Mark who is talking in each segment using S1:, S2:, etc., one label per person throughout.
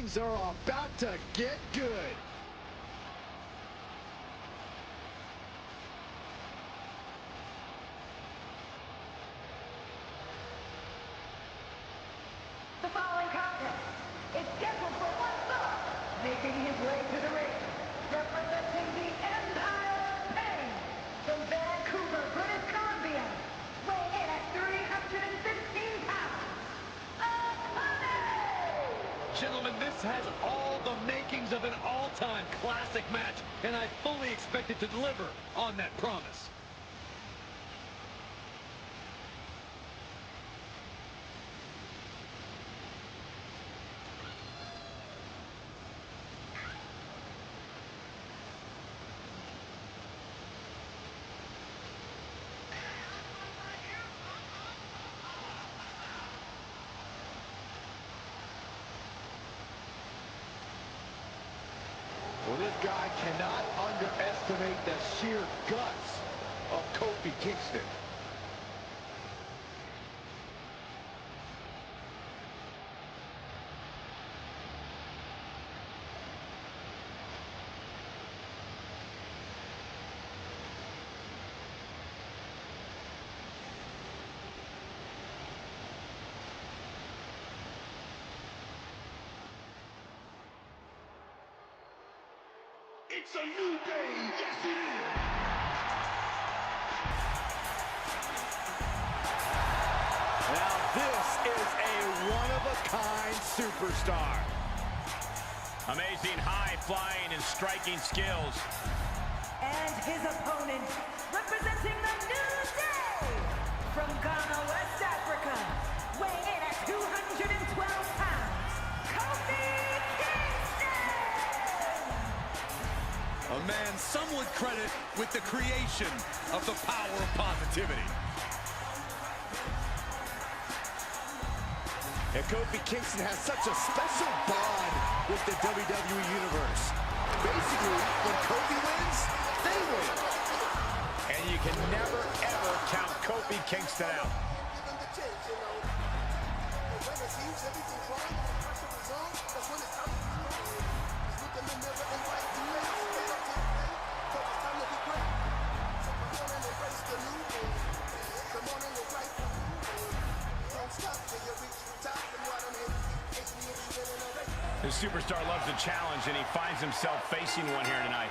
S1: things are about to get good.
S2: The following contest is scheduled for one fall, making his way to the ring, representing the Empire of Pain from Vancouver, British Columbia, weighing in at 315 pounds, Opponent!
S1: Gentlemen, this has all the makings of an all-time classic match, and I fully expect it to deliver on that promise. Well, this guy cannot underestimate the sheer guts of Kofi Kingston. It's a new day. Yes, it is. Now this is a one-of-a-kind superstar.
S3: Amazing high-flying and striking skills.
S2: And his opponent, representing the New Day, from Ghana, West Africa, weighing in at 212 pounds, Kofi Kingston!
S4: A man some would credit with the creation of the power of positivity.
S5: And Kofi Kingston has such a special bond with the WWE Universe. Basically, when Kofi wins, they win.
S3: And you can never, ever count Kofi Kingston out. The superstar loves a challenge, and he finds himself facing one here tonight.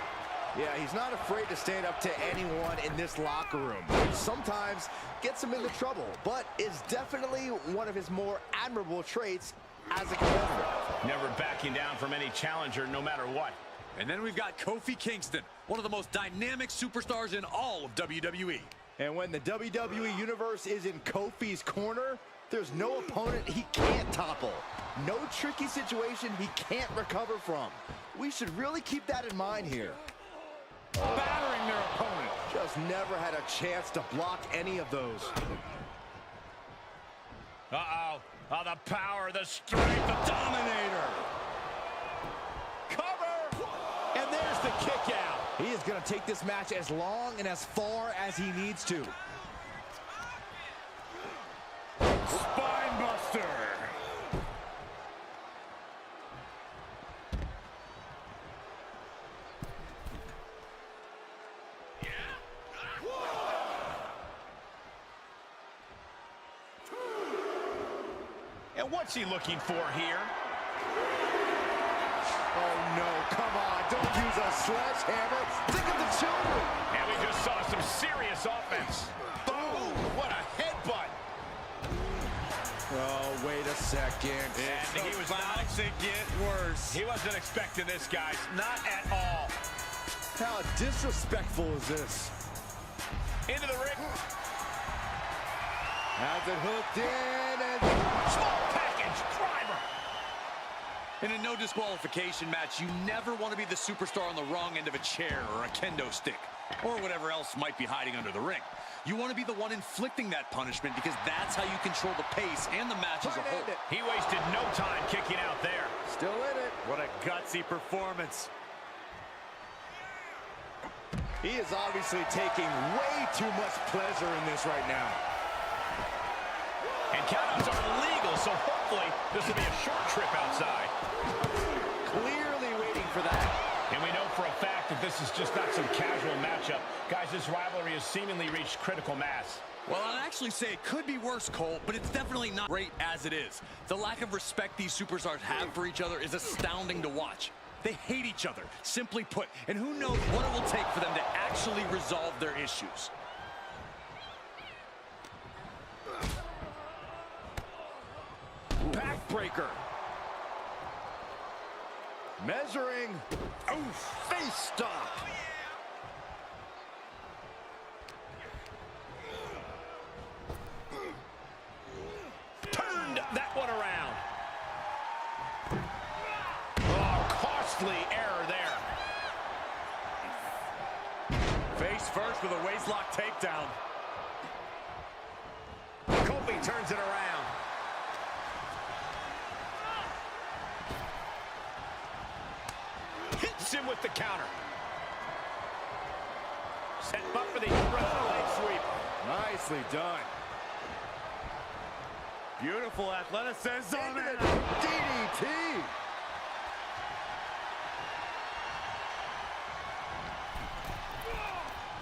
S5: Yeah, he's not afraid to stand up to anyone in this locker room. Sometimes gets him into trouble, but is definitely one of his more admirable traits as a competitor.
S3: Never backing down from any challenger, no matter what.
S4: And then we've got Kofi Kingston, one of the most dynamic superstars in all of WWE.
S5: And when the WWE Universe is in Kofi's corner, there's no opponent he can't topple. No tricky situation he can't recover from. We should really keep that in mind here.
S4: Battering their opponent.
S5: Just never had a chance to block any of those.
S3: Uh-oh. Oh, the power, the strength, the dominator. Cover!
S5: And there's the kick out. He is going to take this match as long and as far as he needs to.
S3: Spine buster. And what's he looking for here?
S5: Oh no, come on, don't use a sledgehammer. Think of the children.
S3: And we just saw some serious offense. Boom, what a headbutt.
S5: Oh, wait a second.
S3: And he was
S4: about to get worse.
S3: He wasn't expecting this, guys. Not at all.
S5: How disrespectful is this?
S3: Into the ring.
S5: Has it hooked in and...
S3: Small package driver.
S4: In a no disqualification match, you never want to be the superstar on the wrong end of a chair or a kendo stick or whatever else might be hiding under the ring. You want to be the one inflicting that punishment because that's how you control the pace and the match as a whole.
S3: He wasted no time kicking out there.
S5: Still in it.
S4: What a gutsy performance.
S5: He is obviously taking way too much pleasure in this right now.
S3: And countouts are legal, so hopefully Hopefully, this will be a short trip outside.
S5: Clearly waiting for that.
S3: And we know for a fact that this is just not some casual matchup. Guys, this rivalry has seemingly reached critical mass.
S4: Well, I'd actually say it could be worse, Cole, but it's definitely not great as it is. The lack of respect these superstars have for each other is astounding to watch. They hate each other, simply put, and who knows what it will take for them to actually resolve their issues.
S5: Backbreaker. Measuring. Oh, face stop.
S3: Turned that one around. Oh, costly error there.
S4: Face first with a waistlock takedown.
S3: Kofi turns it around. Hits him with the counter. Set up for the leg sweep.
S5: Nicely done.
S4: Beautiful athleticism.
S5: DDT.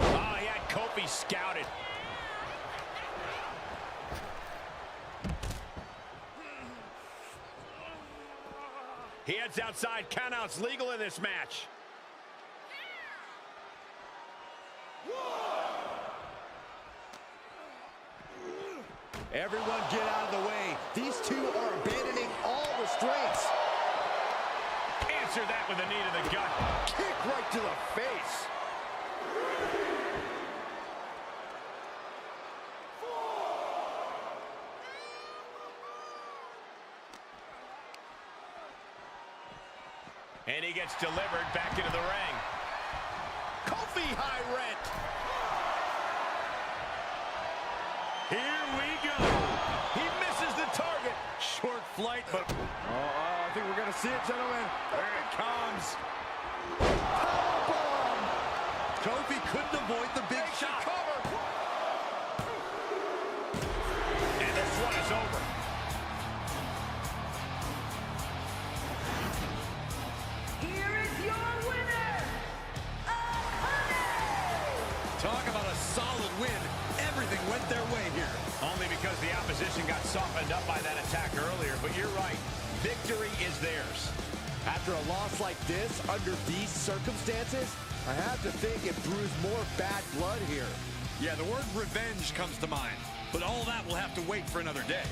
S3: Oh, he had Kofi scouted. He heads outside. Countouts legal in this match.
S5: Everyone get out of the way. These two are abandoning all restraints.
S3: Answer that with a knee to the gut.
S5: Kick right to the face.
S3: And he gets delivered back into the ring. Kofi high rent. Here we go. He misses the target.
S4: Short flight, but
S5: I think we're going to see it, gentlemen.
S4: there it comes.
S5: Powerbomb.
S4: Kofi couldn't avoid the big shot.
S3: Cover. And this one is over.
S2: Here is your winner, Akane!
S4: Talk about a solid win. Everything went their way here.
S3: Only because the opposition got softened up by that attack earlier. But you're right. Victory is theirs.
S5: After a loss like this, under these circumstances, I have to think it brews more bad blood here.
S4: Yeah, the word revenge comes to mind. But all that will have to wait for another day.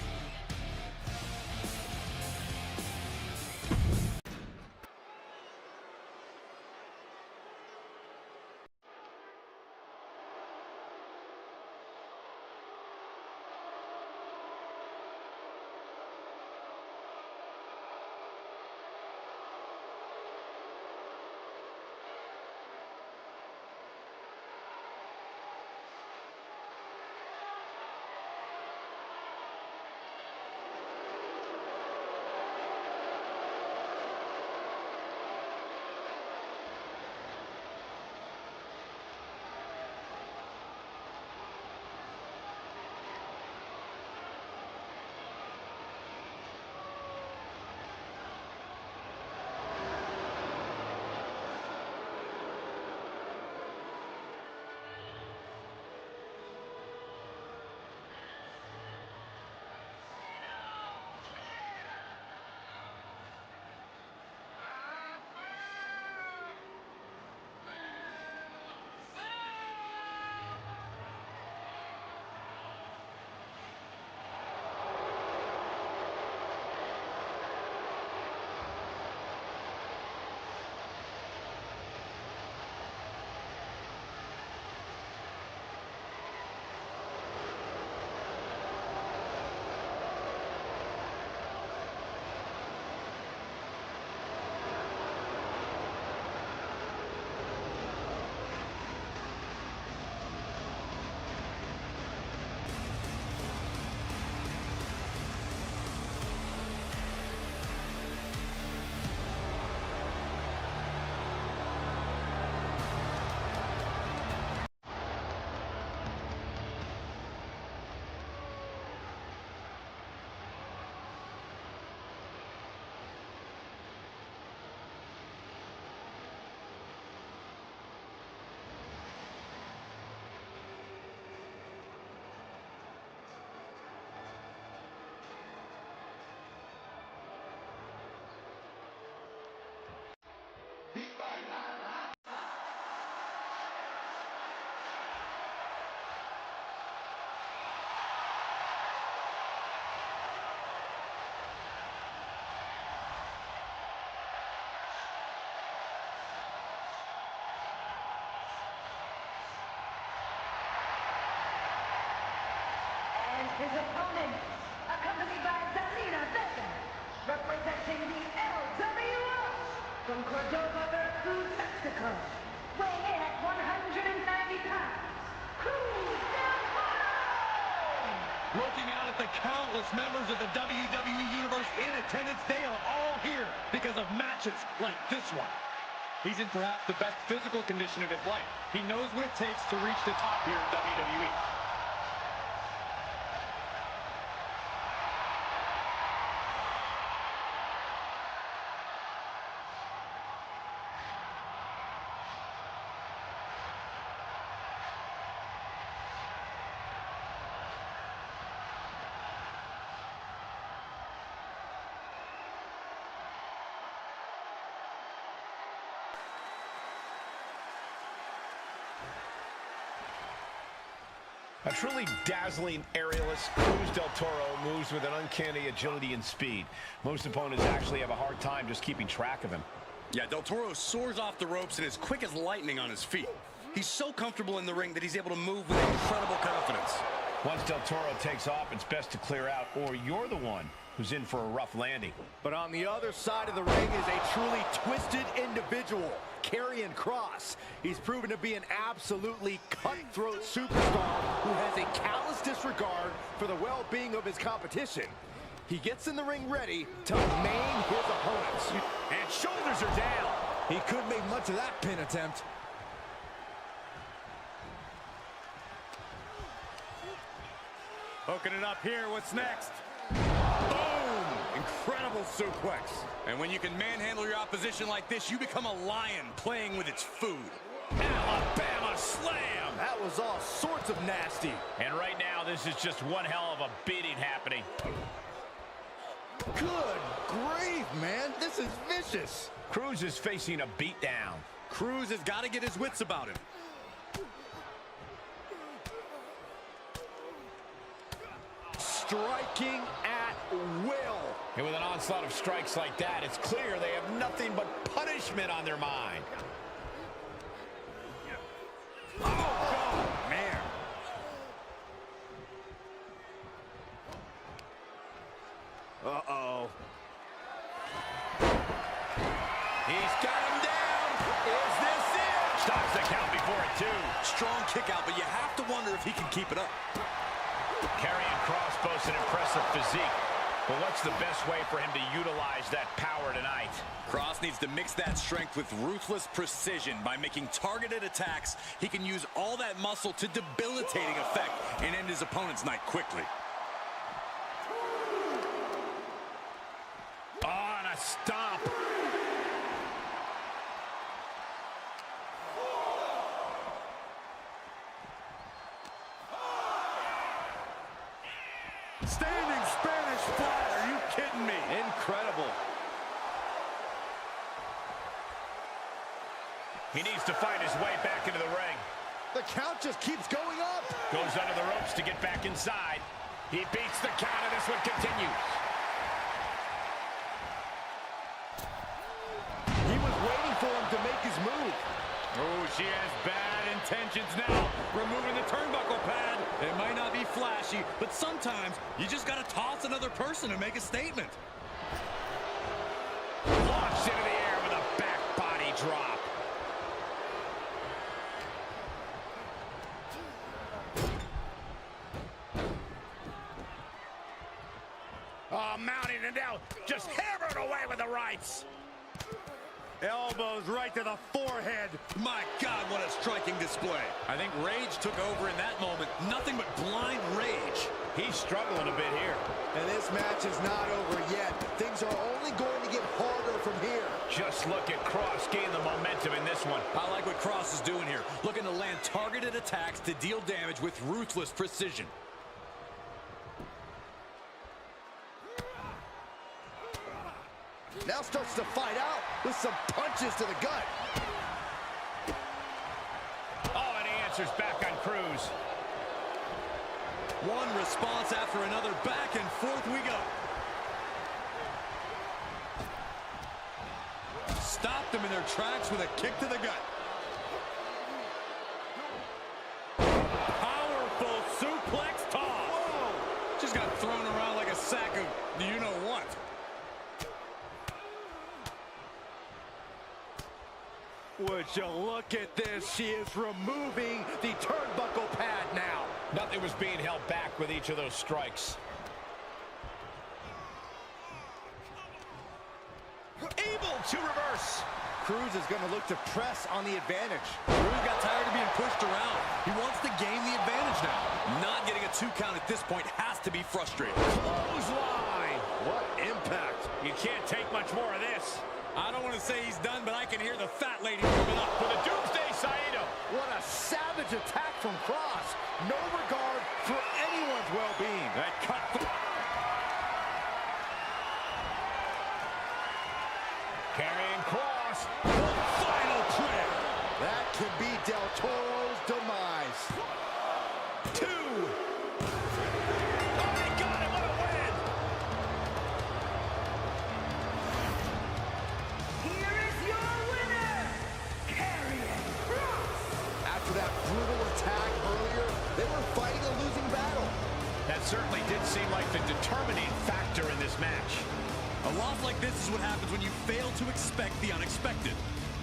S2: his opponent, accompanied by Zelina Vega, representing the LWO from Cordova, Veracruz, Mexico, weighing in at 190 pounds, Cruz del Toro!
S1: Looking out at the countless members of the WWE Universe in attendance, they are all here because of matches like this one. He's in perhaps the best physical condition of his life. He knows what it takes to reach the top here in WWE.
S3: A truly dazzling aerialist, Cruz del Toro moves with an uncanny agility and speed. Most opponents actually have a hard time just keeping track of him.
S4: Yeah, Del Toro soars off the ropes and is quick as lightning on his feet. He's so comfortable in the ring that he's able to move with incredible confidence.
S3: Once Del Toro takes off, it's best to clear out, or you're the one who's in for a rough landing.
S5: But on the other side of the ring is a truly twisted individual, Karrion Kross. He's proven to be an absolutely cutthroat superstar who has a callous disregard for the well-being of his competition. He gets in the ring ready to maim his opponents.
S3: And shoulders are down.
S5: He couldn't make much of that pin attempt.
S4: Hooking it up here, what's next? Boom! Incredible suplex. And when you can manhandle your opposition like this, you become a lion playing with its food.
S3: Alabama slam!
S5: That was all sorts of nasty.
S3: And right now, this is just one hell of a beating happening.
S5: Good grief, man. This is vicious.
S3: Cruz is facing a beatdown.
S4: Cruz has got to get his wits about him.
S5: Striking at will.
S3: And with an onslaught of strikes like that, it's clear they have nothing but punishment on their mind.
S4: Oh, God, man.
S5: Uh-oh.
S3: He's got him down. Is this it? Stops the count before it, too.
S4: Strong kick out, but you have to wonder if he can keep it up.
S3: Karrion Kross boasts an impressive physique. But what's the best way for him to utilize that power tonight?
S4: Kross needs to mix that strength with ruthless precision. By making targeted attacks, he can use all that muscle to debilitating effect and end his opponent's night quickly.
S3: Oh, and a stomp.
S4: Standing Spanish fly, are you kidding me?
S5: Incredible.
S3: He needs to find his way back into the ring.
S5: The count just keeps going up.
S3: Goes under the ropes to get back inside. He beats the count, and this one continues.
S5: He was waiting for him to make his move.
S4: Oh, she has bad intentions now. Removing the turnbuckle pad. It might not be flashy, but sometimes you just got to toss another person to make a statement.
S3: Launched into the air with a back body drop. Oh, mounting and now just hammered away with the rights.
S4: Elbows right to the forehead. My God, what a striking display. I think rage took over in that moment. Nothing but blind rage.
S3: He's struggling a bit here.
S5: And this match is not over yet. Things are only going to get harder from here.
S3: Just look at Kross gain the momentum in this one.
S4: I like what Kross is doing here. Looking to land targeted attacks to deal damage with ruthless precision.
S5: Now starts to fight out with some punches to the gut.
S3: Oh, and he answers back on Cruz.
S4: One response after another. Back and forth we go. Stopped them in their tracks with a kick to the gut. Powerful suplex toss. Whoa. not thrown around like a sack of you-know-what.
S5: Would you look at this? She is removing the turnbuckle pad now.
S3: Nothing was being held back with each of those strikes. Able to reverse.
S5: Kross is going to look to press on the advantage.
S4: Kross got tired of being pushed around. He wants to gain the advantage now. Not getting a 2 count at this point has to be frustrating.
S3: Clothesline.
S5: What impact.
S3: You can't take much more of this.
S4: I don't want to say he's done, but I can hear the fat lady moving up.
S3: For the Doomsday Saito.
S5: What a savage attack from Kross. No regard for anyone's well-being.
S3: That cut. Karrion Kross.
S4: Final prayer.
S5: That could be Del Toro's demise.
S3: 2. Oh, they got it. What a win.
S2: Here is your winner, Karrion Kross.
S5: After that brutal attack earlier, they were fighting a losing battle.
S3: That certainly did seem like the determining factor in this match.
S4: A loss like this is what happens when you fail to expect the unexpected.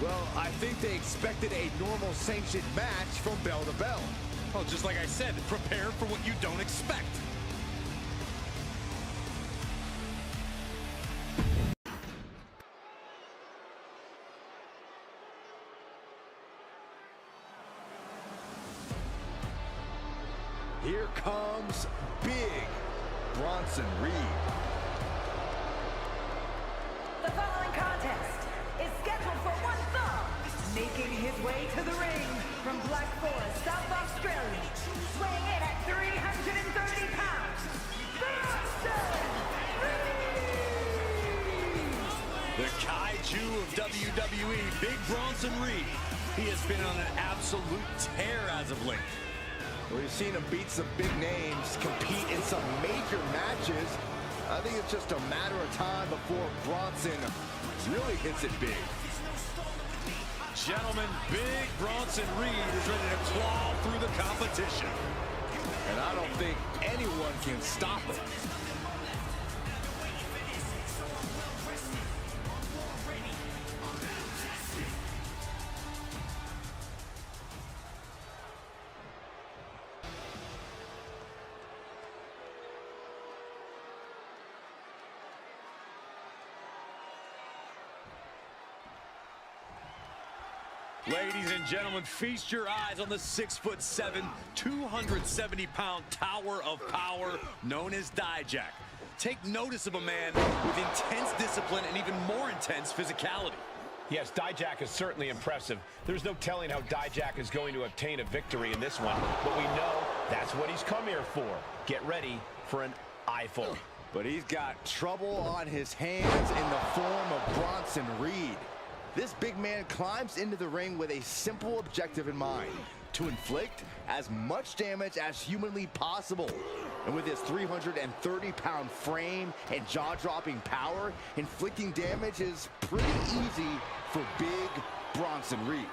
S5: Well, I think they expected a normal sanctioned match from bell to bell.
S4: Well, just like I said, prepare for what you don't expect.
S5: Here comes Big Bronson Reed.
S2: The following contest is scheduled for one fall. Making his way to the ring from Black Forest, South Australia, weighing in at 330 pounds, Bronson Reed!
S4: The kaiju of WWE, Big Bronson Reed. He has been on an absolute tear as of late.
S5: We've seen him beat some big names, compete in some major matches. I think it's just a matter of time before Bronson really hits it big.
S4: Gentlemen, Big Bronson Reed is ready to claw through the competition.
S5: And I don't think anyone can stop him.
S4: Ladies and gentlemen, feast your eyes on the 6'7", 270-pound tower of power known as Dijak. Take notice of a man with intense discipline and even more intense physicality.
S3: Yes, Dijak is certainly impressive. There's no telling how Dijak is going to obtain a victory in this one, but we know that's what he's come here for. Get ready for an eyeful.
S5: But he's got trouble on his hands in the form of Bronson Reed. This big man climbs into the ring with a simple objective in mind: to inflict as much damage as humanly possible. And with his 330-pound frame and jaw-dropping power, inflicting damage is pretty easy for Big Bronson Reed.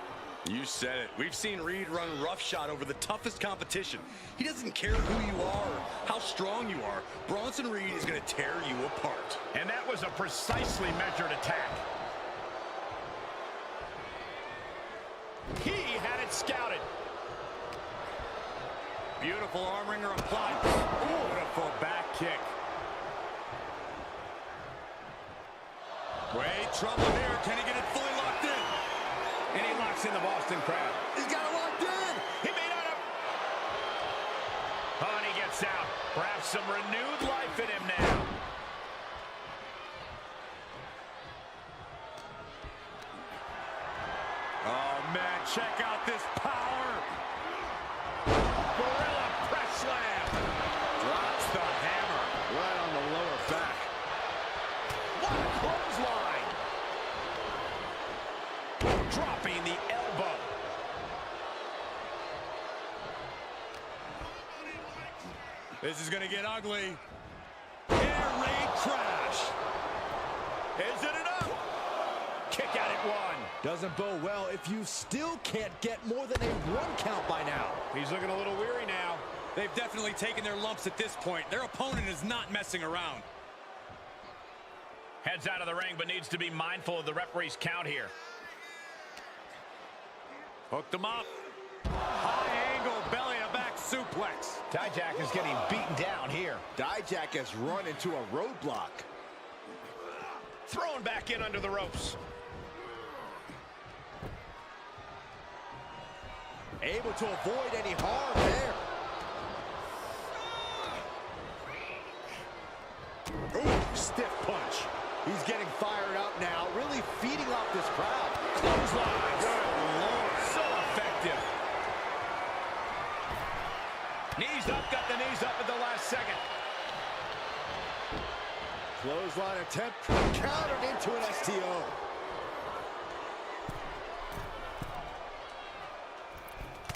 S4: You said it. We've seen Reed run roughshod over the toughest competition. He doesn't care who you are or how strong you are. Bronson Reed is going to tear you apart.
S3: And that was a precisely measured attack. He had it scouted.
S4: Beautiful arm wringer applied. Beautiful back kick. Wait, trouble here. Can he get it fully locked in?
S3: And he locks in the Boston crab.
S5: He's got it locked in.
S3: He may not have. Oh, and he gets out. Perhaps some renewed life in him now.
S4: Oh, man, check out this power.
S3: Gorilla press slam.
S4: Drops the hammer.
S5: Right on the lower back.
S3: What a clothesline. Dropping the elbow.
S4: This is going to get ugly. Air raid crash.
S3: Is it enough? Kick out at one.
S5: Doesn't bode well if you still can't get more than a 1 count by now.
S3: He's looking a little weary now.
S4: They've definitely taken their lumps at this point. Their opponent is not messing around.
S3: Heads out of the ring, but needs to be mindful of the referee's count here.
S4: Hooked him up. High angle belly-to-back suplex.
S3: Dijak is getting beaten down here.
S5: Dijak has run into a roadblock.
S3: Thrown back in under the ropes.
S5: Able to avoid any harm there. Ooh, stiff punch. He's getting fired up now, really feeding off this crowd.
S3: Clothesline. Good Lord, so effective. Knees up, got the knees up at the last second.
S5: Clothesline attempt countered into an STO.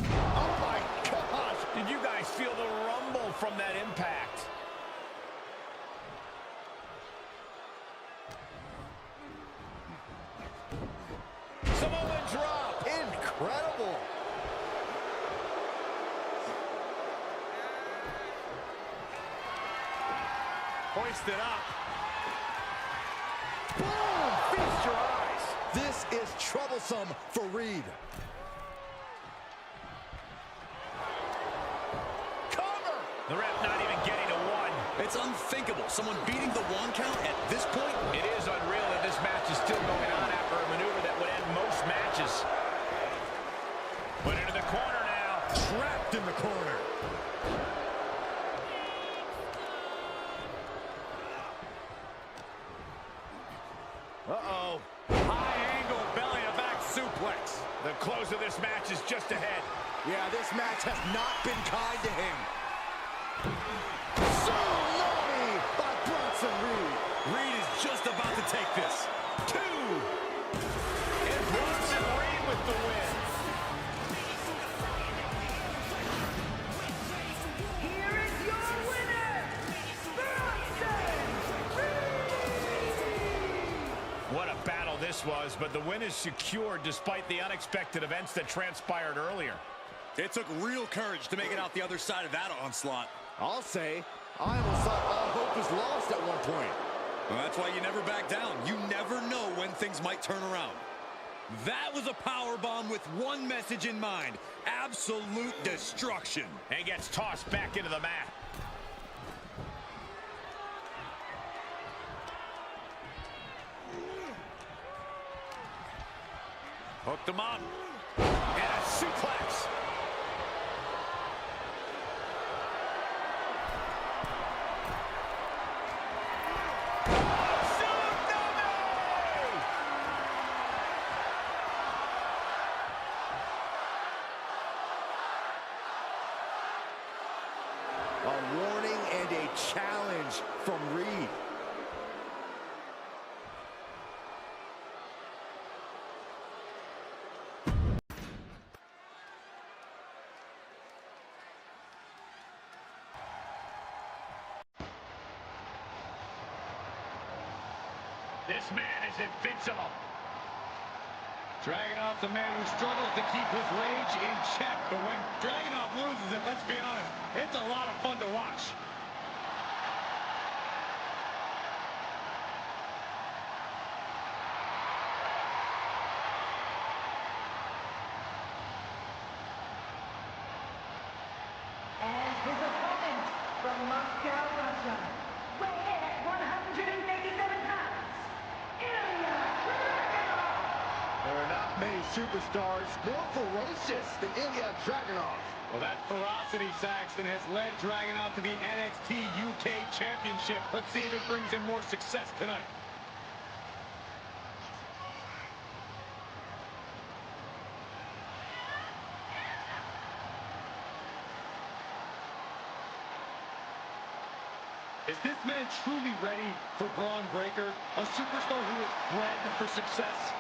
S5: Oh my gosh!
S3: Did you guys feel the rumble from that impact? Samoan drop.
S5: Incredible!
S4: Hoisted up.
S5: Boom! Feast your eyes. This is troublesome for Reed. Cover!
S3: The ref not even getting a one.
S4: It's unthinkable. Someone beating the one count at this point?
S3: It is unreal that this match is still going on after a maneuver that would end most matches. Put into the corner now.
S5: Trapped in the corner. Uh-oh.
S4: High angle belly-to-back suplex.
S3: The close of this match is just ahead.
S5: Yeah, this match has not been kind to him. Tsunami by Bronson Reed.
S4: Reed is just about to take this.
S3: 2. And Bronson Reed with the win.
S2: Here is your winner, Bronson Reed!
S3: What a battle this was, but the win is secured despite the unexpected events that transpired earlier.
S4: It took real courage to make it out the other side of that onslaught.
S5: I'll say, I almost thought all hope was lost at one point.
S4: Well, that's why you never back down. You never know when things might turn around. That was a power bomb with one message in mind: absolute destruction.
S3: And gets tossed back into the mat.
S4: Hooked him up.
S3: And a suplex.
S5: A warning and a challenge from Reed.
S1: This man is invincible. Dragunov, the man who struggles to keep his rage in check. But when Dragunov loses it, let's be honest, it's a lot of fun to watch.
S2: And his opponent from Moscow, Russia, weighing in at 187 pounds, Ilya Dragunov!
S5: There are not many superstars more ferocious than Ilya Dragunov.
S1: Well, that ferocity, Saxton, has led Dragunov to the NXT UK Championship. Let's see if it brings him more success tonight. Is this man truly ready for Braun Breaker, a superstar who is bred for success?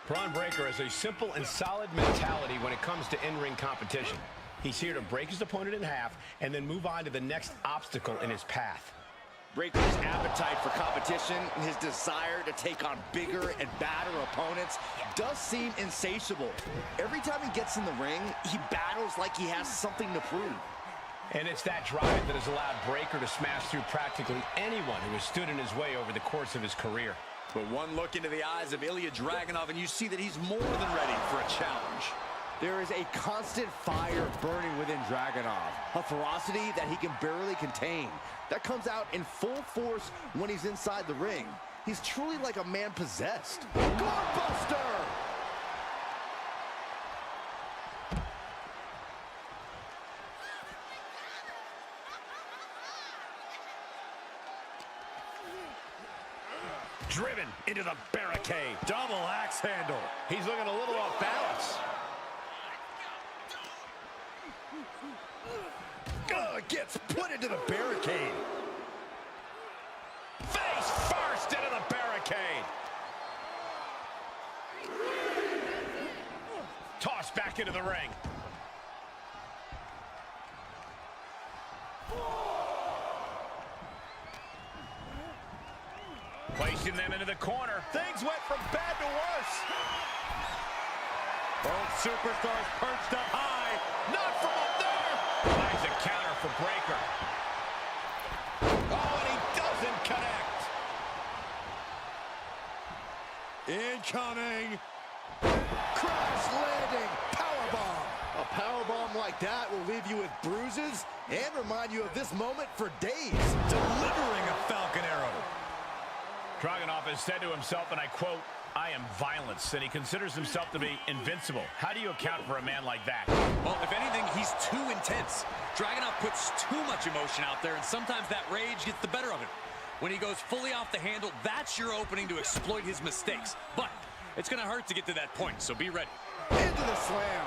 S3: Braun Breaker has a simple and solid mentality when it comes to in-ring competition. He's here to break his opponent in half and then move on to the next obstacle in his path.
S5: Breaker's appetite for competition and his desire to take on bigger and badder opponents does seem insatiable. Every time he gets in the ring, he battles like he has something to prove.
S3: And it's that drive that has allowed Breaker to smash through practically anyone who has stood in his way over the course of his career.
S4: But one look into the eyes of Ilya Dragunov and you see that he's more than ready for a challenge.
S5: There is a constant fire burning within Dragunov, a ferocity that he can barely contain. That comes out in full force when he's inside the ring. He's truly like a man possessed. Gorebuster!
S3: Driven into the barricade.
S4: Double axe handle.
S3: He's looking a little off balance.
S5: Gets put into the barricade.
S3: Face first into the barricade. Tossed back into the ring. Placing them into the corner.
S5: Things went from bad to worse.
S4: Both superstars perched up high.
S3: Not from up there. Finds a counter for Breaker. Oh, and he doesn't connect.
S4: Incoming.
S5: Crash landing powerbomb. A powerbomb like that will leave you with bruises and remind you of this moment for days.
S4: Delivering a Falcon Arrow.
S3: Dragunov has said to himself, and I quote, "I am violence," and he considers himself to be invincible. How do you account for a man like that?
S4: Well, if anything, he's too intense. Dragunov puts too much emotion out there, and sometimes that rage gets the better of him. When he goes fully off the handle, that's your opening to exploit his mistakes. But it's going to hurt to get to that point, so be ready.
S5: Into the slam.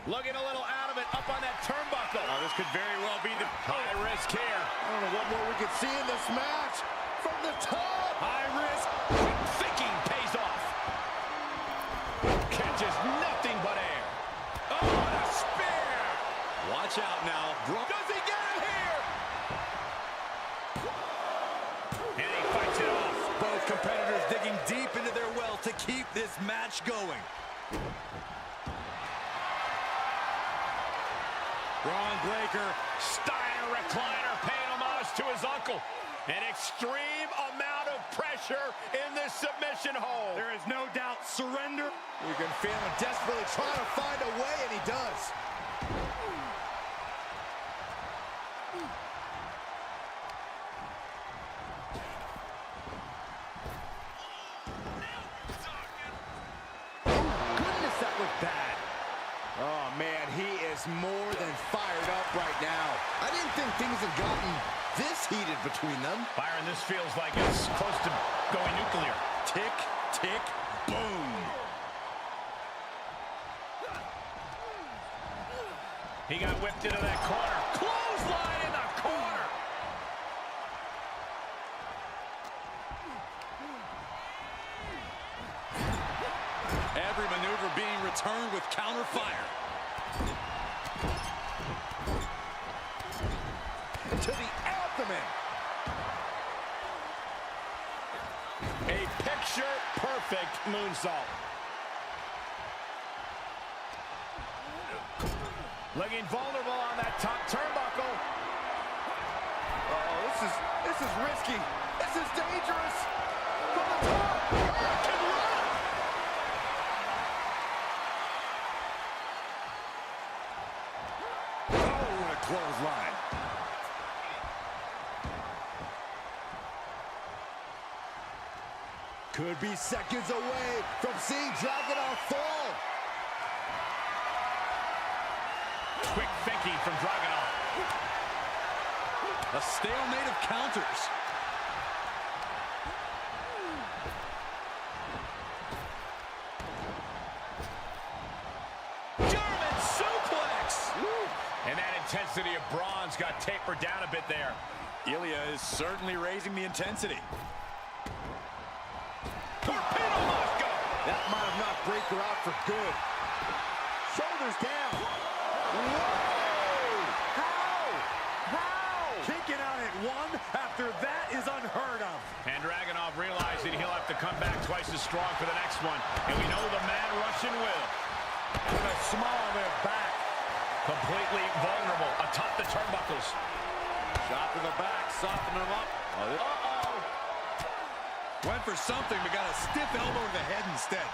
S3: Looking a little out of it, up on that turnbuckle.
S4: Oh, this could very well be the
S3: High risk here.
S5: I don't know what more we could see in this match. From the top.
S4: high risk.
S3: Quick thinking pays off. Catches nothing but air. Oh, and a spear.
S4: Watch out now.
S3: Does he get it here? And he fights it off.
S4: Both competitors digging deep into their well to keep this match going. Braun Breaker,
S3: Steiner recliner, paying homage to his uncle. An extreme amount of pressure in this submission hold.
S4: there is no doubt surrender.
S5: You can feel him desperately trying to find a way, and he does. Goodness, that was bad. Oh, man, he is more than fired up right now. I didn't think things had gotten this heated between them.
S3: Byron, this feels like it's close to going nuclear.
S4: Tick, tick, boom.
S3: He got whipped into that corner. Clothesline in the corner.
S4: Every maneuver being returned with counter fire.
S5: To the abdomen.
S3: A picture-perfect moonsault. Looking vulnerable on that top turnbuckle.
S5: Oh, this is risky. This is dangerous. From the top. Hurricane run.
S4: Oh, what a clothesline.
S5: Could be seconds away from seeing Dragunov fall.
S3: Quick thinking from Dragunov.
S4: A stalemate of counters.
S3: German suplex. And that intensity of bronze got tapered down a bit there.
S4: Ilya is certainly raising the intensity.
S3: Torpedo Moscow!
S5: That might have knocked Breaker out for good. Shoulders down. Whoa! How?
S4: Kicking out at one after that is unheard of.
S3: And Dragunov realizing he'll have to come back twice as strong for the next one. And we know the Mad Russian will.
S5: With a smile on their back.
S3: Completely vulnerable atop the turnbuckles.
S4: Shot to the back, softening him up. Uh-oh. Went for something, but got a stiff elbow to the head instead.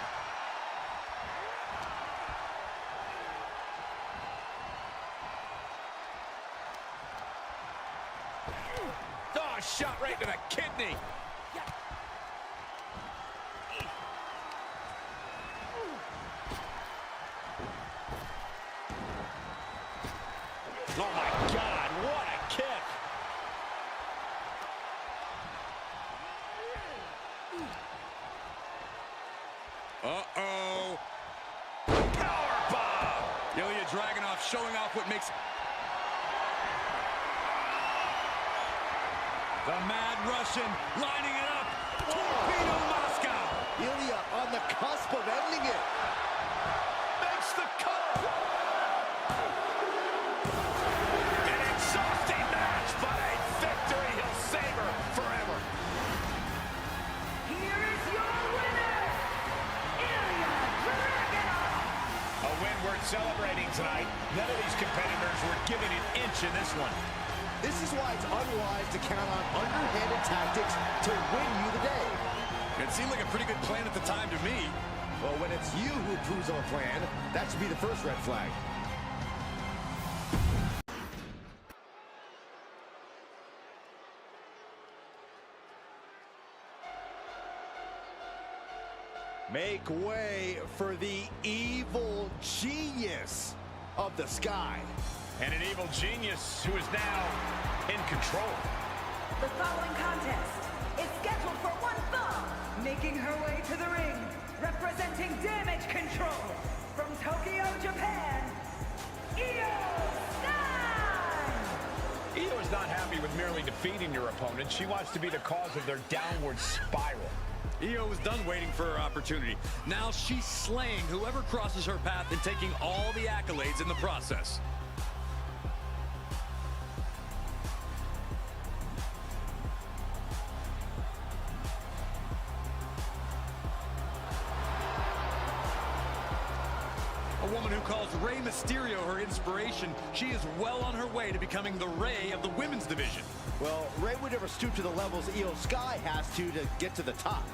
S3: Oh, shot right to the kidney. Oh, my God, what a kick.
S4: Uh-oh.
S3: Powerbomb.
S4: Ilya Dragunov showing off what makes... The Mad Russian lining it up. Torpedo Moscow.
S5: Ilya on the cusp of ending it.
S3: Makes the cut. An exhausting match, but a victory he'll savor forever.
S2: Here is your winner, Ilya Dragunov.
S3: A win worth celebrating tonight. None of these competitors were given an inch in this one.
S5: This is why it's unwise to count on underhanded tactics to win you the day.
S4: It seemed like a pretty good plan at the time to me.
S5: Well, when it's you who approves of a plan, that should be the first red flag. Make way for the evil genius of the sky.
S3: And an evil genius who is now in control.
S2: The following contest is scheduled for one fall, making her way to the ring, representing Damage Control from Tokyo, Japan, Io Sky!
S3: Io is not happy with merely defeating your opponent. She wants to be the cause of their downward spiral.
S4: Io was done waiting for her opportunity. Now she's slaying whoever crosses her path and taking all the accolades in the process. A woman who calls Rey Mysterio her inspiration, she is well on her way to becoming the Rey of the women's division.
S5: Well, Rey would never stoop to the levels Io Sky has to get to the top.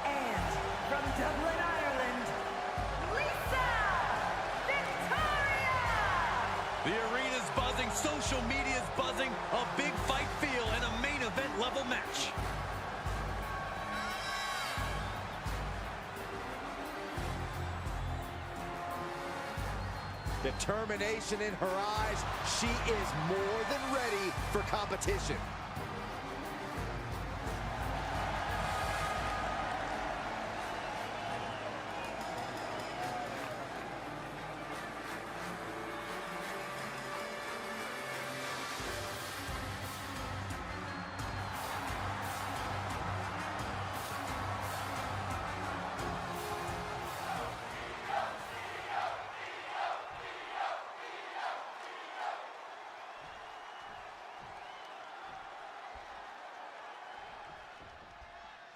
S2: And from Dublin, Ireland, Lisa Victoria!
S4: The arena's buzzing, social media's buzzing, a big fight feel and a main event level match.
S5: Determination in her eyes. She is more than ready for competition.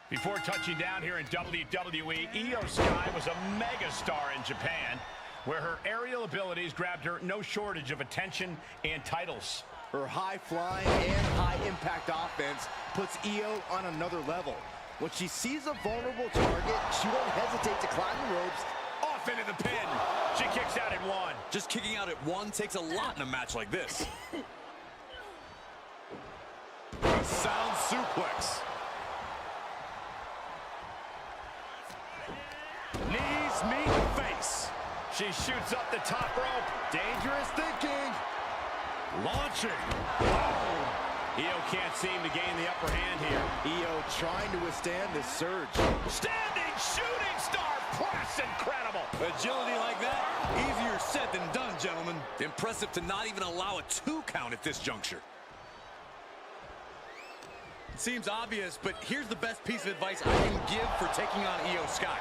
S3: Before touching down here in WWE, Io Sky was a megastar in Japan, where her aerial abilities grabbed her no shortage of attention and titles.
S5: Her high-flying and high-impact offense puts Io on another level. When she sees a vulnerable target, she won't hesitate to climb the ropes.
S3: Off into the pin. She kicks out at one.
S4: Just kicking out at one takes a lot in a match like this. A sound suplex.
S3: Knees meet face. She shoots up the top rope.
S5: Dangerous thinking.
S3: Launching. Oh! Io can't seem to gain the upper hand here.
S5: Io trying to withstand this surge.
S3: Standing shooting star press. Incredible.
S4: Agility like that, easier said than done, gentlemen. Impressive to not even allow a 2 count at this juncture. It seems obvious, but here's the best piece of advice I can give for taking on Io Sky.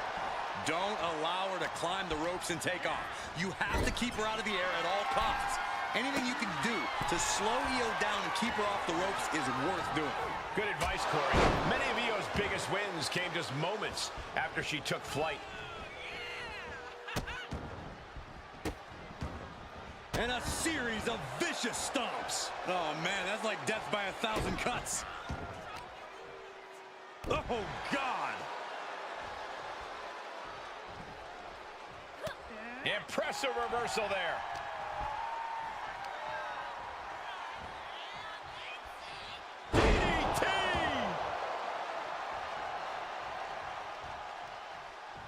S4: Don't allow her to climb the ropes and take off. You have to keep her out of the air at all costs. Anything you can do to slow Io down and keep her off the ropes is worth doing.
S3: Good advice, Corey. Many of Io's biggest wins came just moments after she took flight.
S4: And a series of vicious stomps. Oh, man, that's like death by 1,000 cuts. Oh, God.
S3: Impressive reversal there. DDT!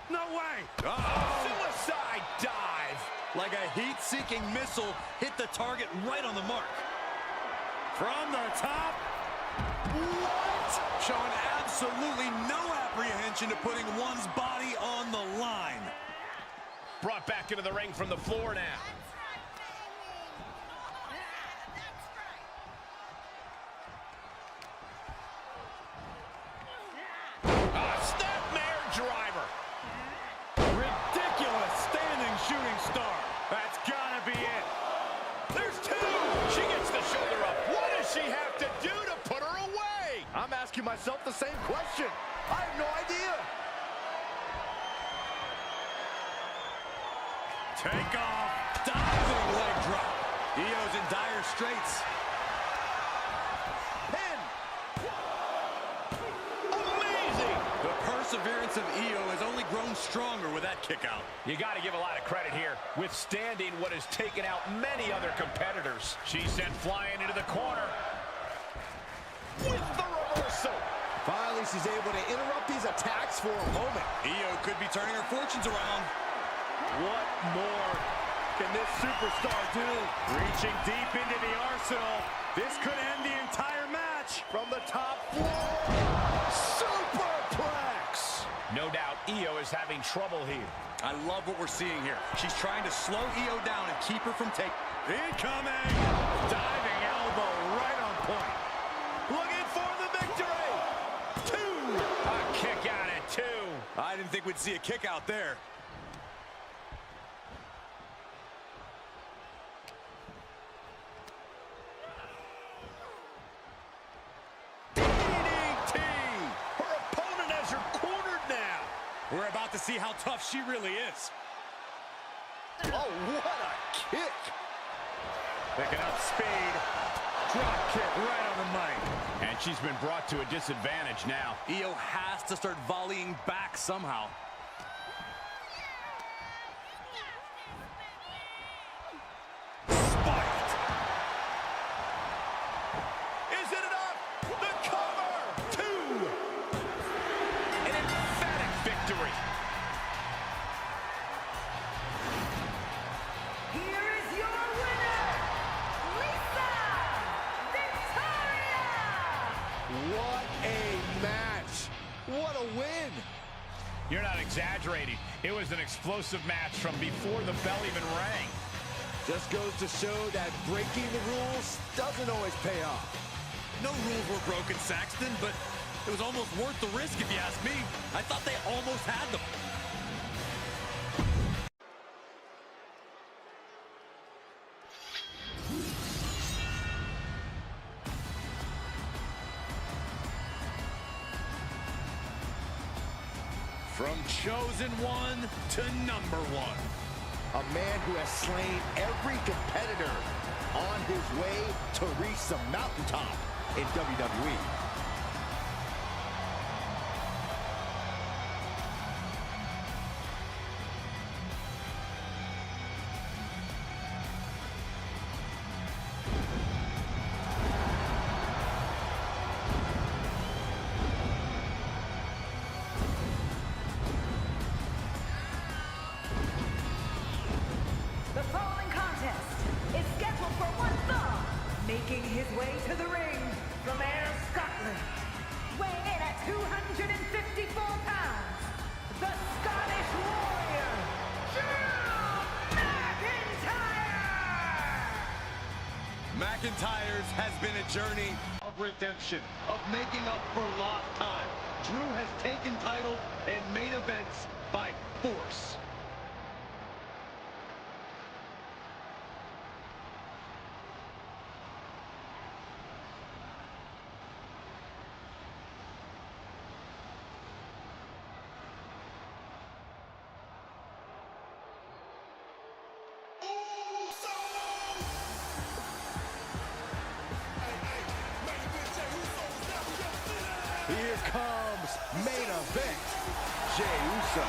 S4: No way!
S3: Suicide dive!
S4: Like a heat-seeking missile hit the target right on the mark. From the top. What? Showing absolutely no apprehension to putting one's body on the line.
S3: Brought back into the ring from the floor now. Snapmare driver.
S4: Ridiculous standing shooting star.
S3: That's gotta be it. There's 2. She gets the shoulder up. What does she have to do to put her away?
S5: I'm asking myself the same question. I have no idea.
S4: Take off. Diving leg drop. Io's in dire straits.
S5: Pin.
S3: Amazing.
S4: The perseverance of Io has only grown stronger with that kick out.
S3: You got to give a lot of credit here, withstanding what has taken out many other competitors. She's sent flying into the corner. With the reversal.
S5: Finally, she's able to interrupt these attacks for a moment.
S4: Io could be turning her fortunes around.
S5: What more can this superstar do?
S4: Reaching deep into the arsenal. This could end the entire match.
S5: From the top floor. Superplex.
S3: No doubt Io is having trouble here.
S4: I love what we're seeing here. She's trying to slow Io down and keep her from taking. Incoming! Diving elbow right on point.
S3: Looking for the victory. 2. A kick out at 2.
S4: I didn't think we'd see a kick out there.
S3: DDT. Her opponent has her cornered now.
S4: We're about to see how tough she really is.
S5: Oh, what a kick.
S4: Picking up speed. Drop kick right on the mic.
S3: And she's been brought to a disadvantage now.
S4: Io has to start volleying back somehow. Spiked.
S3: Is it enough? The cover. 2. An emphatic victory.
S2: Here is your winner, Lisa Victoria!
S5: What a match. What a win.
S3: You're not exaggerating. It was an explosive match from before the bell even rang.
S5: Just goes to show that breaking the rules doesn't always pay off.
S4: No rules were broken, Saxton, but it was almost worth the risk if you ask me. I thought they almost had them. From chosen one to number 1.
S5: A man who has slain every competitor on his way to reach the mountaintop in WWE.
S2: Making his way to the ring from Ayr, Scotland, weighing in at 254 pounds, the Scottish Warrior, Drew McIntyre!
S4: McIntyre's has been a journey
S1: Of redemption, of making up for lost time. Drew has taken titles and main events by force.
S5: Here comes main event, Jey Uso.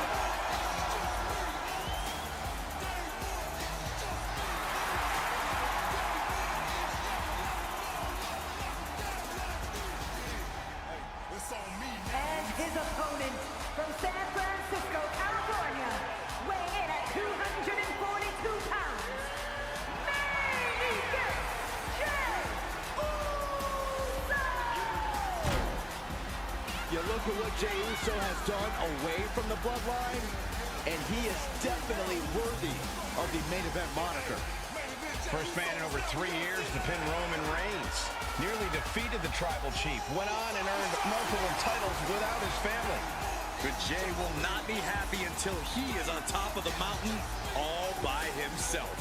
S2: And his opponent from San Francisco, California, weighing in at 242 pounds, main event, Jey Uso!
S5: You look at what Jey Uso has done away from the bloodline, and he is definitely worthy of the main event moniker.
S3: First man in over 3 years to pin Roman Reigns. Nearly defeated the Tribal Chief. Went on and earned multiple titles without his family.
S4: But Jey will not be happy until he is on top of the mountain all by himself.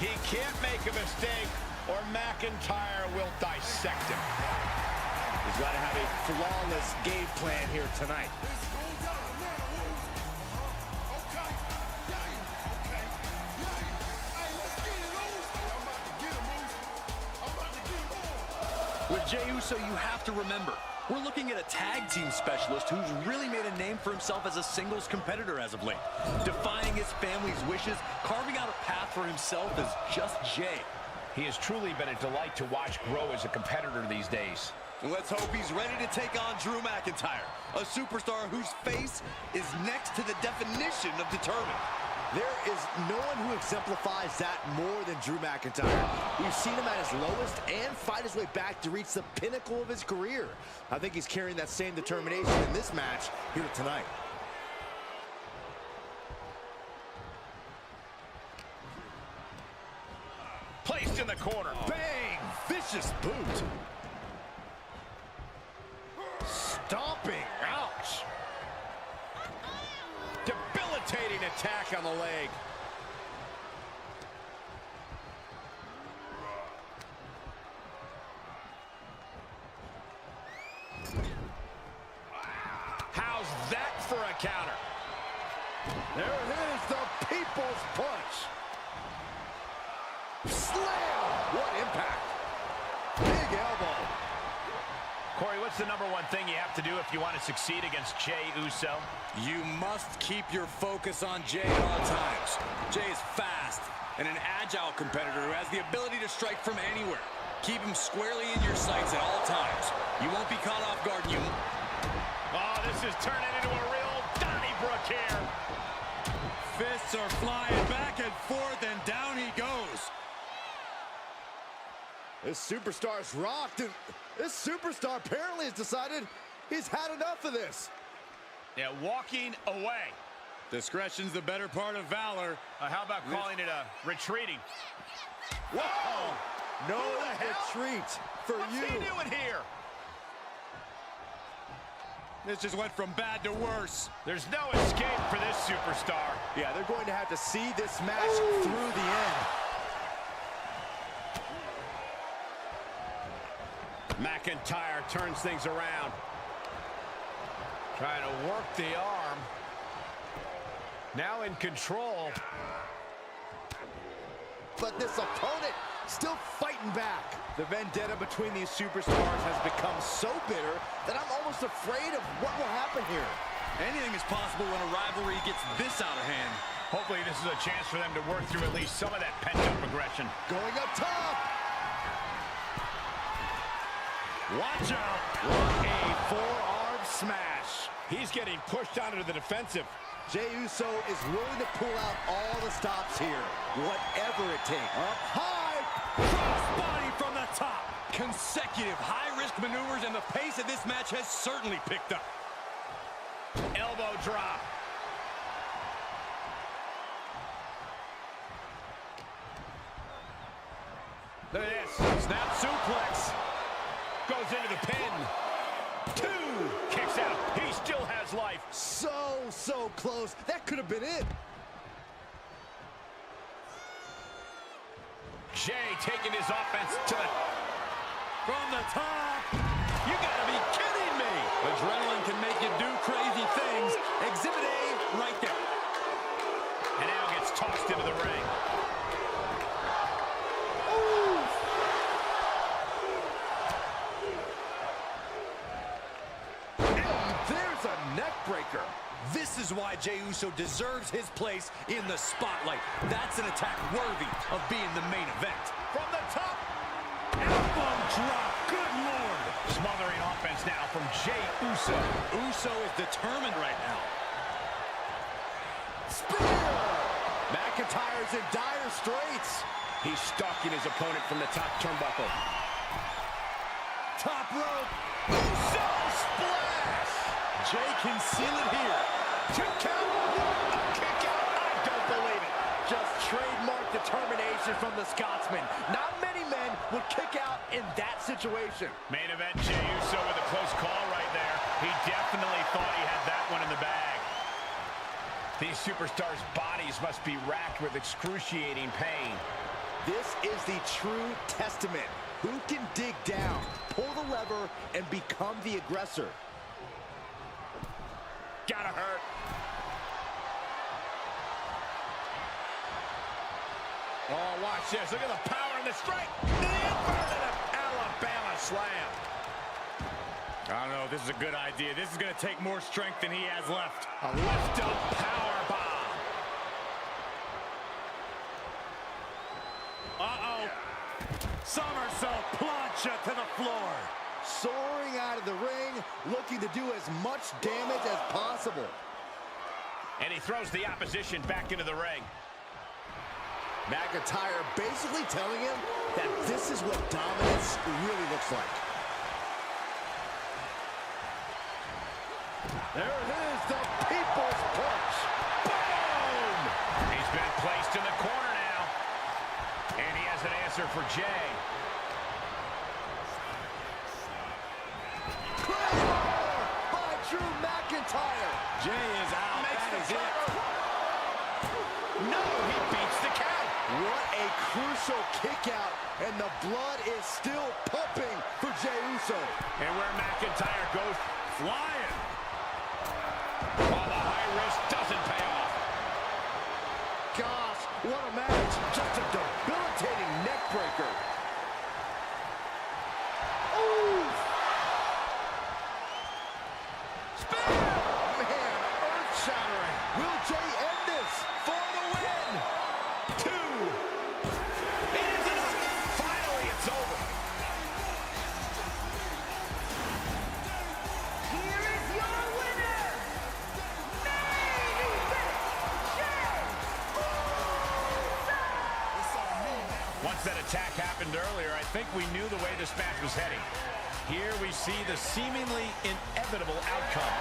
S3: He can't make a mistake or McIntyre will dissect him.
S5: He's got to have a flawless game plan here tonight.
S4: With Jey Uso, you have to remember, we're looking at a tag team specialist who's really made a name for himself as a singles competitor as of late. Defying his family's wishes, carving out a path for himself as just Jey.
S3: He has truly been a delight to watch grow as a competitor these days.
S4: And let's hope he's ready to take on Drew McIntyre, a superstar whose face is next to the definition of determined.
S5: There is no one who exemplifies that more than Drew McIntyre. We've seen him at his lowest and fight his way back to reach the pinnacle of his career. I think he's carrying that same determination in this match here tonight.
S3: Placed in the corner.
S5: Bang! Vicious boot. Stomping. Ouch.
S3: Debilitating attack on the leg. How's that for a counter?
S5: There it is, the people's punch. Slam! What impact. Big elbow.
S3: Corey, what's the #1 thing you have to do if you want to succeed against Jey Uso?
S4: You must keep your focus on Jey at all times. Jey is fast and an agile competitor who has the ability to strike from anywhere. Keep him squarely in your sights at all times. You won't be caught off guard, you.
S3: Oh, this is turning into a real Donnybrook here.
S4: Fists are flying back and forth, and down he goes.
S5: This superstar's rocked, and this superstar apparently has decided he's had enough of this.
S3: Yeah, walking away.
S4: Discretion's the better part of valor.
S3: How about calling it a retreating?
S5: Whoa! No retreat for
S3: What's
S5: you.
S3: he doing here?
S4: This just went from bad to worse.
S3: There's no escape for this superstar.
S5: Yeah, they're going to have to see this match through the end.
S3: McIntyre turns things around. Trying to work the arm. Now in control.
S5: But this opponent still fighting back. The vendetta between these superstars has become so bitter that I'm almost afraid of what will happen here.
S4: Anything is possible when a rivalry gets this out of hand.
S3: Hopefully this is a chance for them to work through at least some of that pent-up aggression.
S5: Going up top.
S4: Watch out.
S5: What a forearm smash.
S3: He's getting pushed onto the defensive.
S5: Jey Uso is willing to pull out all the stops here, whatever it takes.
S4: Up high. Crossbody from the top. Consecutive high-risk maneuvers, and the pace of this match has certainly picked up.
S3: Elbow drop. Look at this.
S4: Snap suplex.
S3: Goes into the pin. 2. Kicks out. He still has life.
S5: So close. That could have been it.
S3: Jey taking his offense to the...
S4: From the top. You gotta be kidding me. Adrenaline can make you do crazy things. Exhibit A right there.
S3: And now gets tossed into the ring.
S5: There's a neck breaker.
S4: This is why Jey Uso deserves his place in the spotlight. That's an attack worthy of being the main event.
S3: From the top.
S4: Elbow drop. Good Lord.
S3: Smothering offense now from Jey Uso.
S4: Uso is determined right now.
S5: Spear! McIntyre's in dire straits.
S3: He's stalking his opponent from the top turnbuckle.
S4: Top rope. Uso splash. Jey can seal it here.
S3: 2 count. 1. Kick out. I don't believe it.
S5: Just trademark determination from the Scotsman. Not many men would kick out in that situation.
S3: Main event, Jey Uso with a close call right there. He definitely thought he had that one in the bag. These superstars' bodies must be racked with excruciating pain.
S5: This is the true testament. Who can dig down, pull the lever, and become the aggressor?
S3: Gotta hurt. Oh, watch this. Look at the power and the strength. The inverted Alabama slam.
S4: I don't know if this is a good idea. This is going to take more strength than he has left.
S3: A lift-up power bomb.
S4: Uh-oh. Somersault plancha to the floor.
S5: Soaring out of the ring, looking to do as much damage as possible.
S3: And he throws the opposition back into the ring.
S5: McIntyre basically telling him that this is what dominance really looks like. There it is, the People's Punch.
S3: Boom! He's been placed in the corner now. And he has an answer for Jey.
S5: By Drew McIntyre.
S4: Jey is out.
S3: Makes
S4: That
S3: the
S4: is it.
S3: cover. No, he beats the count.
S5: What a crucial kick out, and the blood is still pumping for Jey Uso.
S3: And where McIntyre goes
S4: Flying.
S3: while the high risk doesn't pay off.
S5: Gosh, what a match. Just a debilitating neck breaker. Ooh!
S3: Spin!
S5: Man, earth-shattering. Will Jey end this for the win?
S3: 2. It is enough. Finally, it's over.
S2: Here is your winner, main event, Jey Uso!
S3: Once that attack happened earlier, I think we knew the way this match was heading. Here we see the seemingly inevitable outcome.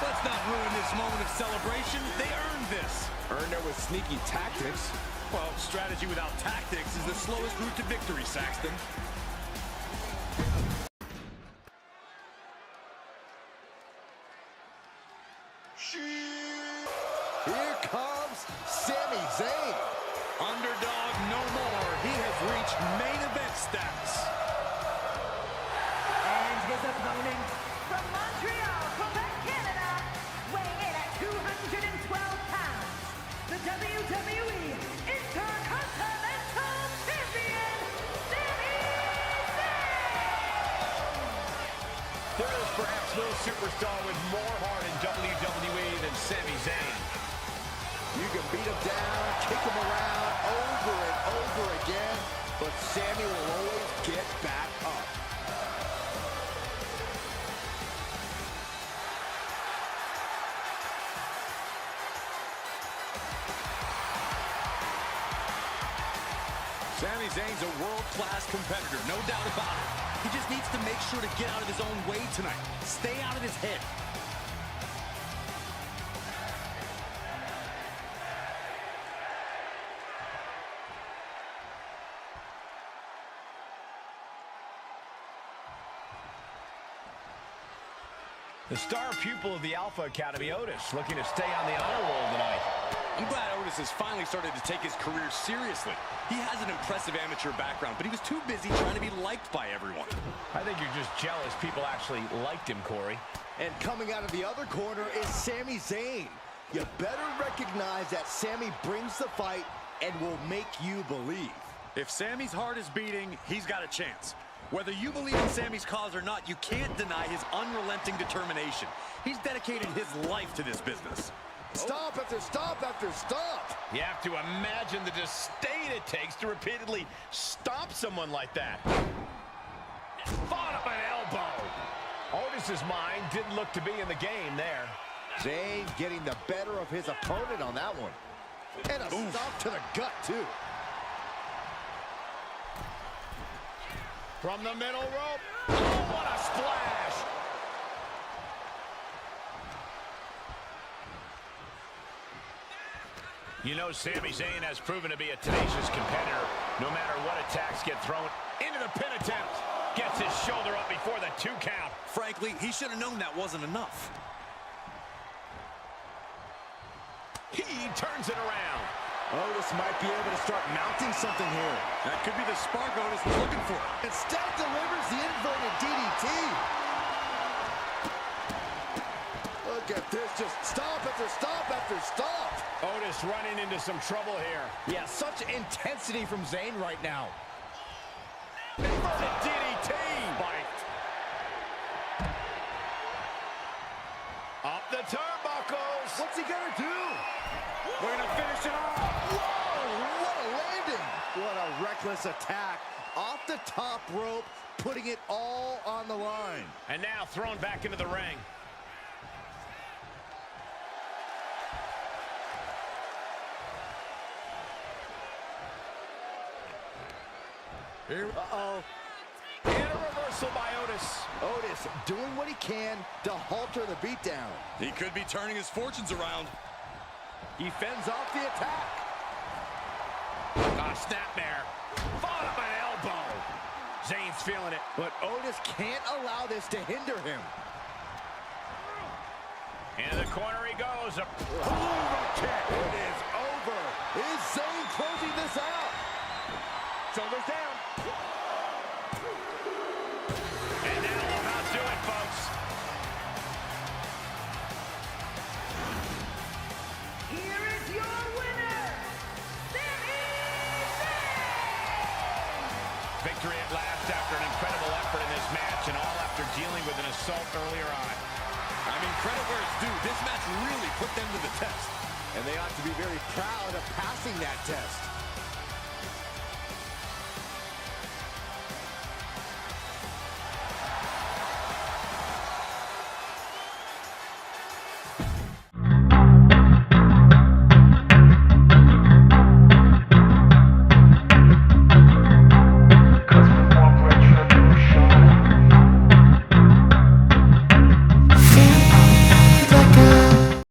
S4: Let's not ruin this moment of celebration. They earned this.
S5: Earned it with sneaky tactics.
S4: Well, strategy without tactics is the slowest route to victory, Saxton.
S5: Here comes Sami Zayn.
S4: Underdog no more. He has reached main event status.
S2: And his opponent from Montreal, Quebec, Canada, weighing in at 212 pounds, the WWE Intercontinental Champion, Sami Zayn!
S3: There is perhaps no superstar with more heart in WWE than Sami Zayn.
S5: You can beat him down, kick him around over and over again, but Sami will always get back up.
S4: Sami Zayn's a world-class competitor, no doubt about it. He just needs to make sure to get out of his own way tonight. Stay out of his head.
S3: The star pupil of the Alpha Academy, Otis, looking to stay on the honor roll tonight.
S4: I'm glad Otis has finally started to take his career seriously. He has an impressive amateur background, but he was too busy trying to be liked by everyone.
S3: I think you're just jealous people actually liked him, Corey.
S5: And coming out of the other corner is Sami Zayn. You better recognize that Sami brings the fight and will make you believe.
S4: If Sami's heart is beating, he's got a chance. Whether you believe in Sami's cause or not, you can't deny his unrelenting determination. He's dedicated his life to this business.
S5: Stop after stop after stop.
S3: You have to imagine the disdain it takes to repeatedly stop someone like that. Fought up an elbow. Otis's mind didn't look to be in the game there.
S5: Zayn getting the better of his opponent on that one. And a stop to the gut, too.
S3: From the middle rope. Oh, what a splash. You know, Sami Zayn has proven to be a tenacious competitor. No matter what attacks get thrown into the pin attempt. Gets his shoulder up before the 2 count.
S4: Frankly, he should have known that wasn't enough.
S3: He turns it around.
S5: Otis might be able to start mounting something here.
S4: That could be the spark Otis was looking for.
S5: Instead delivers the inverted DDT. Look at this, just stop after stop after stop.
S3: Otis running into some trouble here.
S5: Yeah, such intensity from Zayn right now.
S3: Inverted DDT. Spiked. Up the turnbuckles.
S5: What's he gonna do?
S3: We're gonna finish it off.
S5: Whoa, what a landing. What a reckless attack. Off the top rope, putting it all on the line.
S3: And now thrown back into the ring.
S5: Uh-oh.
S3: And a reversal by Otis.
S5: Otis doing what he can to halter the beatdown.
S4: He could be turning his fortunes around.
S5: He fends off the attack.
S3: Ah, snapmare. Fought up an elbow. Zayn's feeling it.
S5: But Otis can't allow this to hinder him.
S3: Into the corner he goes. A
S5: kick. It is over. Is Zayn closing this out?
S3: Shoulders down. And that'll about do it, folks.
S2: Here is your winner, Sami Zayn!
S3: Victory at last after an incredible effort in this match, and all after dealing with an assault earlier on.
S4: I mean, credit where it's due. This match really put them to the test.
S5: And they ought to be very proud of passing that test.